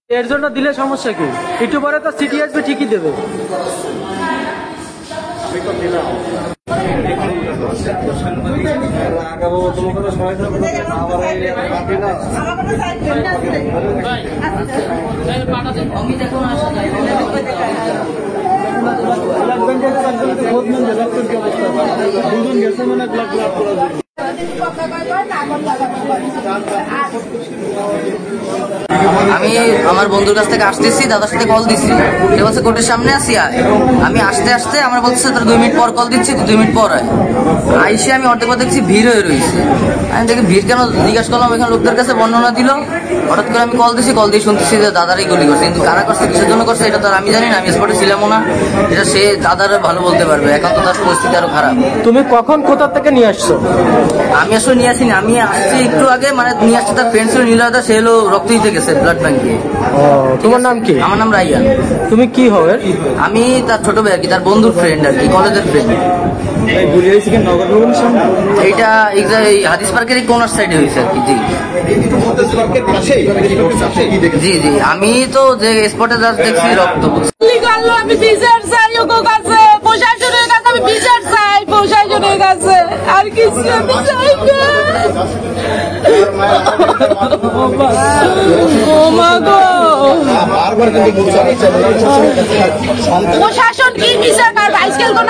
এর জন্য দিলে সমস্যা কি? একটু পরে তো সিটি আসবে, ঠিকই দেবে। আমি আমার বন্ধুর কাছ থেকে আসতেছি, দাদার সাথে কল দিচ্ছি, সে বলছে কোর্টের সামনে আসি। আমি আসতে আসতে আমার বলছে তোর 2 মিনিট পর কল দিচ্ছি, 2 মিনিট পর আইসে আমি অর্ধেক পর দেখছি ভিড় হয়ে রয়েছে। আমি দেখি ভিড় কেন জিজ্ঞাসা করলাম, এখানে লোকদের কাছে বর্ণনা দিল। হঠাৎ করে আমি কল দিচ্ছি, কল দিয়ে শুনতেছি যে দাদারই গুলি করছে, কিন্তু কারা করছে, কিসের জন্য করছে এটা তো আমি জানি না, আমি স্পটে ছিলামও না। এটা সে দাদার ভালো বলতে পারবে, এখন তো তার পরিস্থিতি আরো খারাপ। তুমি কখন কোথা থেকে নিয়ে আসছো? আমি আসলে নিয়ে আসিনি, আমি আসছি একটু আগে, মানে নিয়ে আসছে তার ফ্রেন্ড ছিল নীলাদা, সে হলো রক্ত দিতে গেছে ব্লাড ব্যাংকে। তোমার নাম কি? আমার নাম রাইয়ান। তুমি কি হবে? আমি তার ছোট ভাই আর কি, তার বন্ধুর ফ্রেন্ড আর কি, কলেজের ফ্রেন্ড। এইটা এই হাদিস পার্কের কোনার সাইডে হয়েছে আর কি। জি জি, আমি তো যে স্পটে দেখছি রক্ত। আমি বিচার চাই ওর কাছে, প্রশাসনের কাছে আমি বিচার চাই, প্রশাসনের কাছে আর কিছু আমি চাই না। প্রশাসন কি বিচার করবে? আজকাল কোন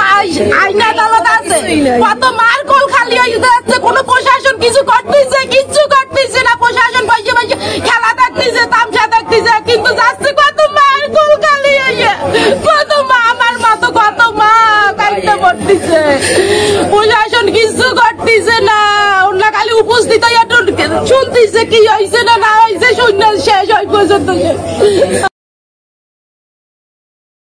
আইন আদালত আছে? কত মার কোল খালি হয়ে যাচ্ছে, কোন প্রশাসন কিছু করতেছে? কিচ্ছু করতেছে না। প্রশাসন বসে বসে খেলা দেখতেছে, তামসা দেখতেছে, কিন্তু যাচ্ছে কত মার কোল খালি হয়ে, কত মা, আমার মতো কত মা কাইতে পড়তেছে। প্রশাসন কিছু করতেছে না, ওরা খালি উপস্থিত হয়ে শুনতেছে কি হয়েছে না না হয়েছে, শূন্য শেষ হয় পর্যন্ত।